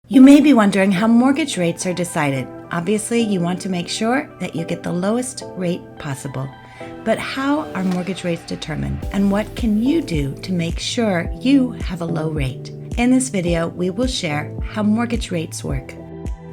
You may be wondering how mortgage rates are decided. Obviously, you want to make sure that you get the lowest rate possible. But how are mortgage rates determined, and what can you do to make sure you have a low rate? In this video, we will share how mortgage rates work.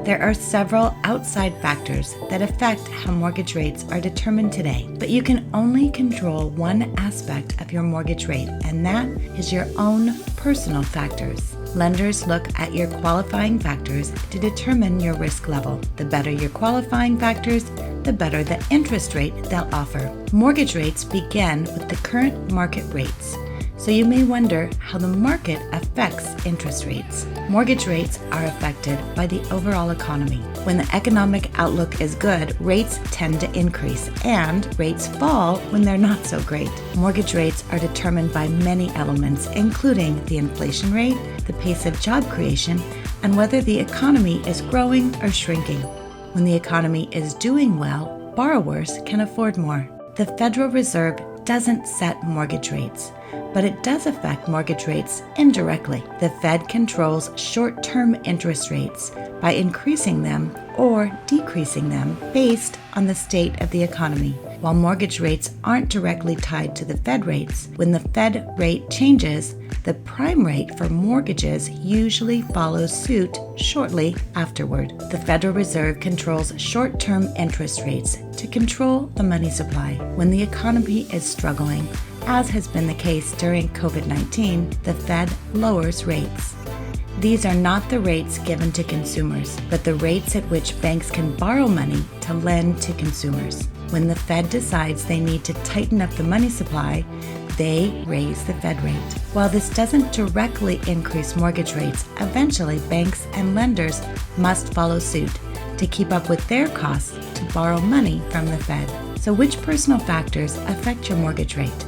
There are several outside factors that affect how mortgage rates are determined today, but you can only control one aspect of your mortgage rate, and that is your own personal factors. Lenders look at your qualifying factors to determine your risk level. The better your qualifying factors, the better the interest rate they'll offer. Mortgage rates begin with the current market rates. So you may wonder how the market affects interest rates. Mortgage rates are affected by the overall economy. When the economic outlook is good, rates tend to increase, and rates fall when they're not so great. Mortgage rates are determined by many elements, including the inflation rate, the pace of job creation, and whether the economy is growing or shrinking. When the economy is doing well, borrowers can afford more. The Federal Reserve doesn't set mortgage rates, but it does affect mortgage rates indirectly. The Fed controls short-term interest rates by increasing them or decreasing them based on the state of the economy. While mortgage rates aren't directly tied to the Fed rates, when the Fed rate changes, the prime rate for mortgages usually follows suit shortly afterward. The Federal Reserve controls short-term interest rates to control the money supply. When the economy is struggling, as has been the case during COVID-19, the Fed lowers rates. These are not the rates given to consumers, but the rates at which banks can borrow money to lend to consumers. When the Fed decides they need to tighten up the money supply, they raise the Fed rate. While this doesn't directly increase mortgage rates, eventually banks and lenders must follow suit to keep up with their costs to borrow money from the Fed. So which personal factors affect your mortgage rate?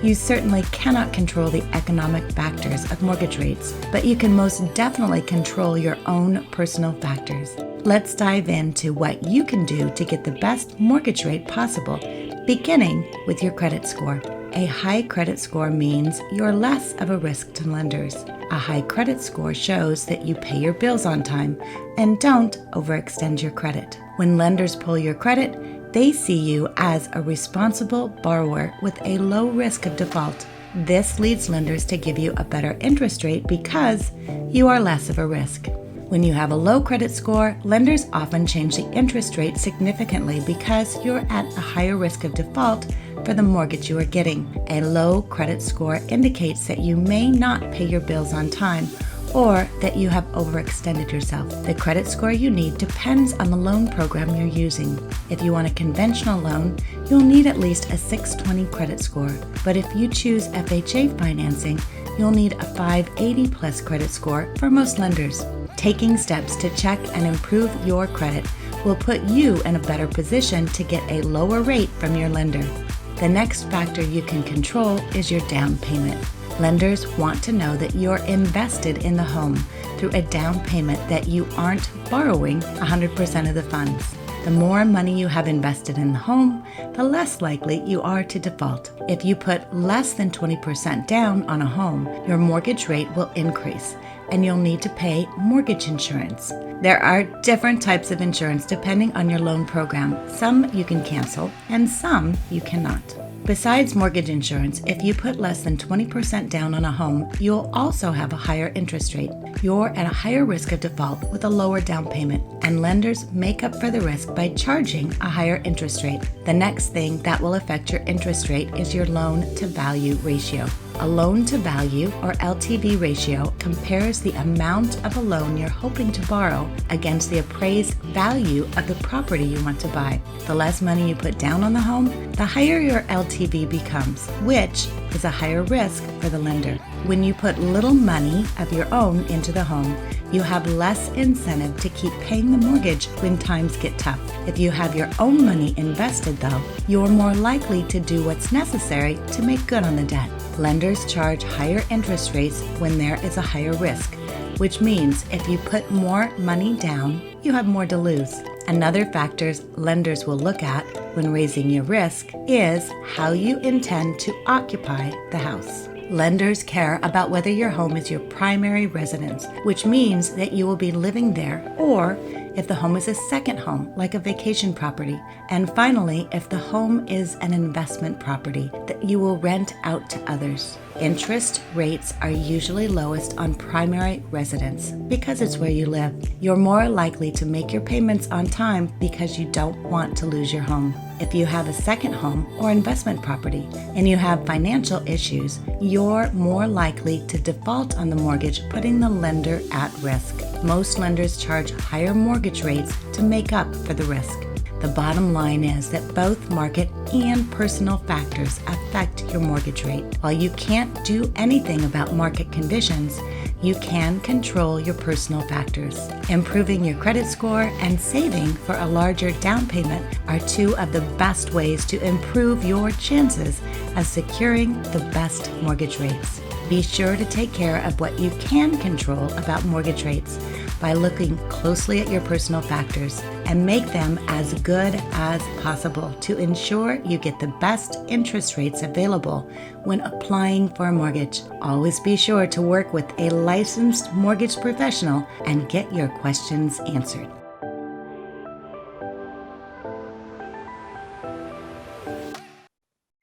You certainly cannot control the economic factors of mortgage rates, but you can most definitely control your own personal factors. Let's dive into what you can do to get the best mortgage rate possible, beginning with your credit score. A high credit score means you're less of a risk to lenders. A high credit score shows that you pay your bills on time and don't overextend your credit. When lenders pull your credit, they see you as a responsible borrower with a low risk of default. This leads lenders to give you a better interest rate because you are less of a risk. When you have a low credit score, lenders often change the interest rate significantly because you're at a higher risk of default for the mortgage you are getting. A low credit score indicates that you may not pay your bills on time or that you have overextended yourself. The credit score you need depends on the loan program you're using. If you want a conventional loan, you'll need at least a 620 credit score. But if you choose FHA financing, you'll need a 580 plus credit score for most lenders. Taking steps to check and improve your credit will put you in a better position to get a lower rate from your lender. The next factor you can control is your down payment. Lenders want to know that you're invested in the home through a down payment, that you aren't borrowing 100% of the funds. The more money you have invested in the home, the less likely you are to default. If you put less than 20% down on a home, your mortgage rate will increase, and you'll need to pay mortgage insurance. There are different types of insurance depending on your loan program. Some you can cancel, and some you cannot. Besides mortgage insurance, if you put less than 20% down on a home, you'll also have a higher interest rate. You're at a higher risk of default with a lower down payment, and lenders make up for the risk by charging a higher interest rate. The next thing that will affect your interest rate is your loan-to-value ratio. A loan-to-value, or LTV ratio, compares the amount of a loan you're hoping to borrow against the appraised value of the property you want to buy. The less money you put down on the home, the higher your LTV becomes, which is a higher risk for the lender. When you put little money of your own into the home, you have less incentive to keep paying the mortgage when times get tough. If you have your own money invested, though, you're more likely to do what's necessary to make good on the debt. Lenders charge higher interest rates when there is a higher risk, which means if you put more money down, you have more to lose. Another factor lenders will look at when raising your risk is how you intend to occupy the house. Lenders care about whether your home is your primary residence, which means that you will be living there, or if the home is a second home, like a vacation property. And finally, if the home is an investment property that you will rent out to others. Interest rates are usually lowest on primary residence because it's where you live. You're more likely to make your payments on time because you don't want to lose your home. If you have a second home or investment property and you have financial issues, you're more likely to default on the mortgage, putting the lender at risk. Most lenders charge higher mortgage rates to make up for the risk. The bottom line is that both market and personal factors affect your mortgage rate. While you can't do anything about market conditions, you can control your personal factors. Improving your credit score and saving for a larger down payment are two of the best ways to improve your chances of securing the best mortgage rates. Be sure to take care of what you can control about mortgage rates by looking closely at your personal factors and make them as good as possible to ensure you get the best interest rates available when applying for a mortgage. Always be sure to work with a licensed mortgage professional and get your questions answered.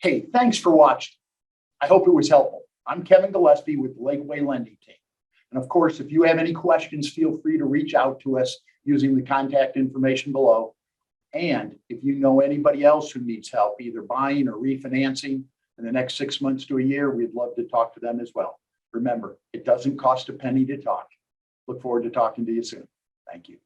Hey, thanks for watching. I hope it was helpful. I'm Kevin Gillespie with the Lakeway Lending team. And of course, if you have any questions, feel free to reach out to us using the contact information below. And if you know anybody else who needs help, either buying or refinancing in the next 6 months to a year, we'd love to talk to them as well. Remember, it doesn't cost a penny to talk. Look forward to talking to you soon. Thank you.